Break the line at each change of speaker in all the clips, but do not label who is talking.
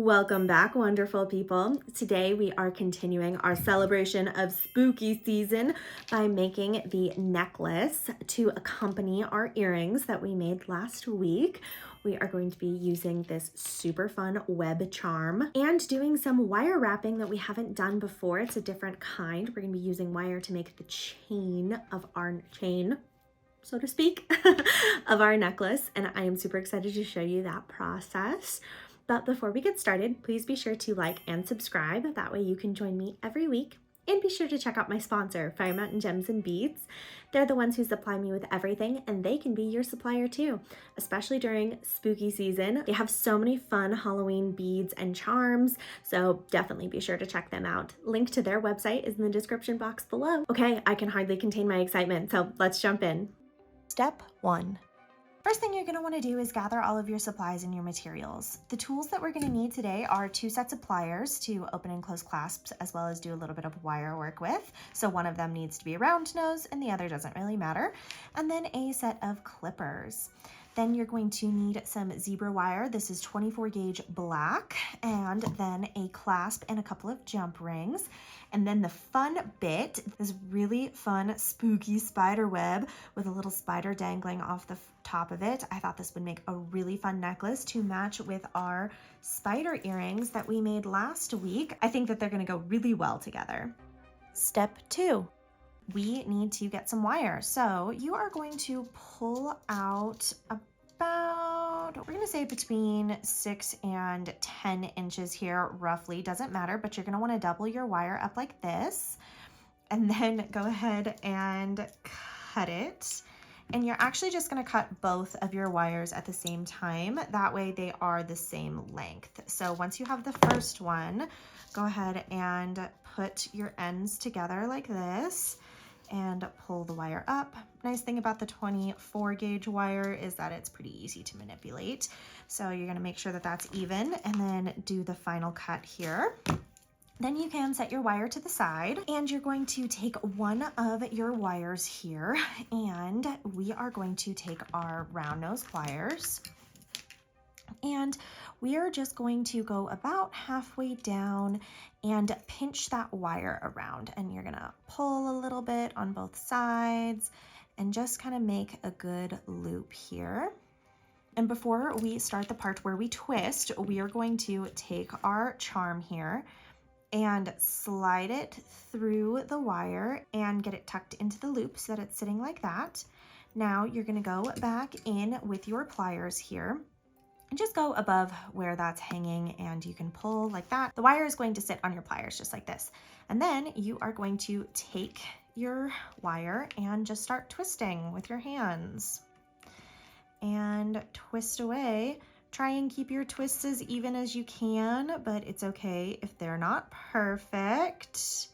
Welcome back, wonderful people. Today we are continuing our celebration of spooky season by making the necklace to accompany our earrings that we made last week. We are going to be using this super fun web charm and doing some wire wrapping that we haven't done before. It's a different kind. We're going to be using wire to make the chain of our chain, so to speak, of our necklace, and I am super excited to show you that process. But before we get started, please be sure to like and subscribe. That way you can join me every week. And be sure to check out my sponsor, Fire Mountain Gems and Beads. They're the ones who supply me with everything, and they can be your supplier too, especially during spooky season. They have so many fun Halloween beads and charms, so definitely be sure to check them out. Link to their website is in the description box below. Okay, I can hardly contain my excitement, so let's jump in. Step 1. First thing you're going to want to do is gather all of your supplies and your materials. The tools that we're going to need today are 2 sets of pliers to open and close clasps, as well as do a little bit of wire work with. So one of them needs to be a round nose and the other doesn't really matter. And then a set of clippers. Then you're going to need some zebra wire. This is 24 gauge black, and then a clasp and a couple of jump rings. And then the fun bit, this really fun spooky spider web with a little spider dangling off the top of it. I thought this would make a really fun necklace to match with our spider earrings that we made last week. I think that they're going to go really well together. Step 2. We need to get some wire. So you are going to pull out about, we're going to say between 6 and 10 inches here, roughly, doesn't matter, but you're going to want to double your wire up like this, and then go ahead and cut it. And you're actually just going to cut both of your wires at the same time. That way they are the same length. So once you have the first one, go ahead and put your ends together like this and pull the wire up. Nice thing about the 24 gauge wire is that it's pretty easy to manipulate. So you're going to make sure that that's even and then do the final cut here. Then you can set your wire to the side, and you're going to take one of your wires here, and we are going to take our round nose pliers, and we are just going to go about halfway down and pinch that wire around, and you're gonna pull a little bit on both sides and just kind of make a good loop here. And before we start the part where we twist, we are going to take our charm here and slide it through the wire and get it tucked into the loop so that it's sitting like that. Now you're gonna go back in with your pliers here and just go above where that's hanging, and you can pull like that. The wire is going to sit on your pliers just like this. And then you are going to take your wire and just start twisting with your hands and twist away. Try and keep your twists as even as you can, but it's okay if they're not perfect.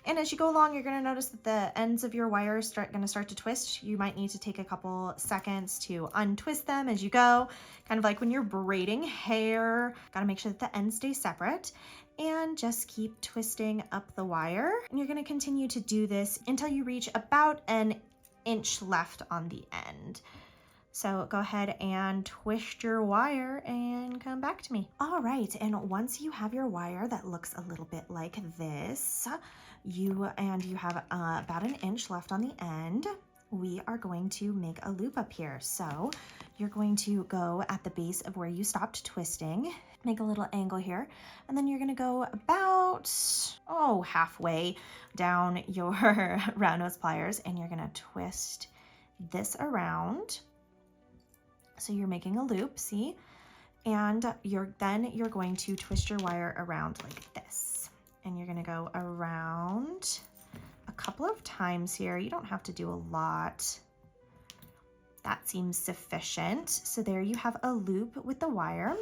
And as you go along, you're going to notice that the ends of your wire are going to start to twist. You might need to take a couple seconds to untwist them as you go, kind of like when you're braiding hair. Got to make sure that the ends stay separate, and just keep twisting up the wire. And you're going to continue to do this until you reach about an inch left on the end. So go ahead and twist your wire and come back to me. All right, and once you have your wire that looks a little bit like this, you have about an inch left on the end, we are going to make a loop up here. So you're going to go at the base of where you stopped twisting, make a little angle here, and then you're gonna go about, halfway down your round nose pliers, and you're gonna twist this around. So you're making a loop, see? And you're going to twist your wire around like this. And you're gonna go around a couple of times here. You don't have to do a lot. That seems sufficient. So there you have a loop with the wire,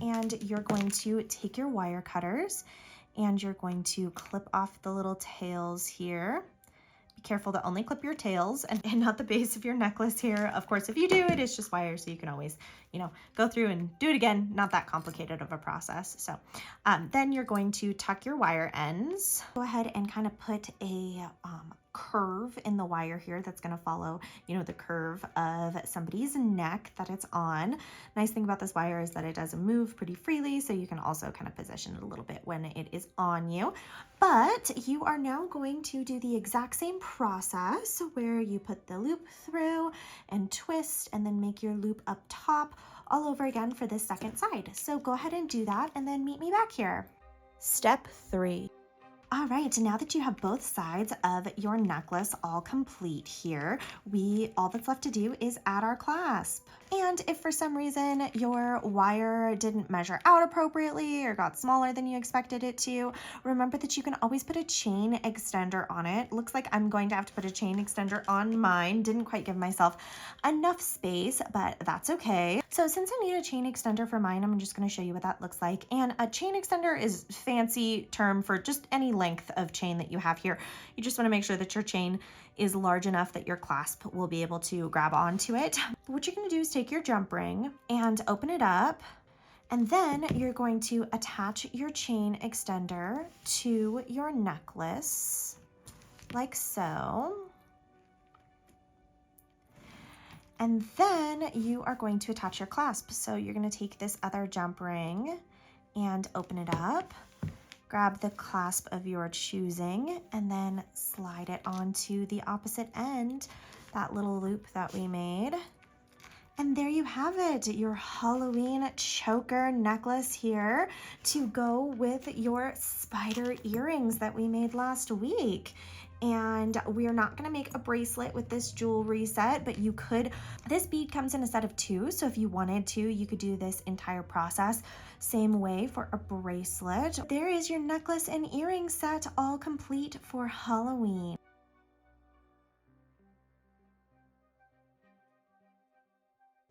and you're going to take your wire cutters and you're going to clip off the little tails here. Be careful to only clip your tails and not the base of your necklace here. Of course, if you do, it is just wire, so you can always, go through and do it again. Not that complicated of a process. So then you're going to tuck your wire ends. Go ahead and kind of put a curve in the wire here that's going to follow, you know, the curve of somebody's neck that it's on. Nice thing about this wire is that it doesn't move pretty freely, so you can also kind of position it a little bit when it is on you. But you are now going to do the exact same process where you put the loop through and twist and then make your loop up top all over again for this second side. So go ahead and do that and then meet me back here. Step 3. All right, now that you have both sides of your necklace all complete here, all that's left to do is add our clasp. And if for some reason your wire didn't measure out appropriately or got smaller than you expected it to, remember that you can always put a chain extender on it. Looks like I'm going to have to put a chain extender on mine. Didn't quite give myself enough space, but that's okay. So since I need a chain extender for mine, I'm just going to show you what that looks like. And a chain extender is a fancy term for just any length of chain that you have here. You just want to make sure that your chain is large enough that your clasp will be able to grab onto it. What you're going to do is take your jump ring and open it up, and then you're going to attach your chain extender to your necklace like so. And then you are going to attach your clasp. So you're going to take this other jump ring and open it up, grab the clasp of your choosing, and then slide it onto the opposite end, that little loop that we made. And there you have it, your Halloween choker necklace here to go with your spider earrings that we made last week. And we're not gonna make a bracelet with this jewelry set, but you could. This bead comes in a set of 2, so if you wanted to, you could do this entire process same way for a bracelet. There is your necklace and earring set all complete for Halloween.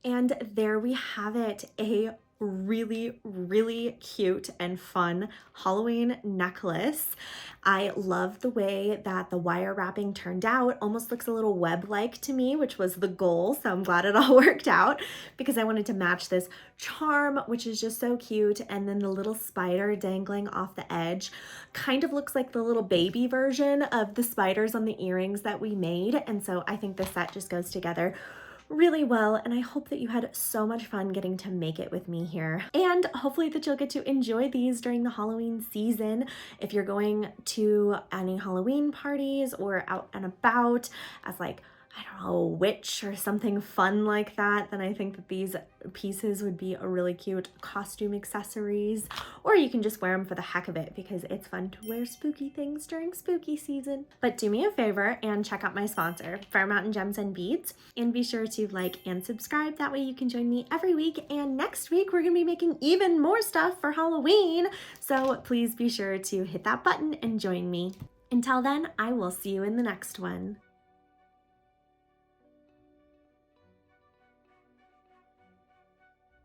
And there we have it, a really, really cute and fun Halloween necklace. I love the way that the wire wrapping turned out. Almost looks a little web-like to me, which was the goal. So I'm glad it all worked out because I wanted to match this charm, which is just so cute. And then the little spider dangling off the edge kind of looks like the little baby version of the spiders on the earrings that we made. And so I think this set just goes together really well, and I hope that you had so much fun getting to make it with me here. And hopefully that you'll get to enjoy these during the Halloween season. If you're going to any Halloween parties or out and about as like, I don't know, a witch or something fun like that, then I think that these pieces would be a really cute costume accessories. Or you can just wear them for the heck of it because it's fun to wear spooky things during spooky season. But do me a favor and check out my sponsor, Fire Mountain Gems and Beads, and be sure to like and subscribe. That way you can join me every week. And next week we're gonna be making even more stuff for Halloween. So please be sure to hit that button and join me. Until then, I will see you in the next one.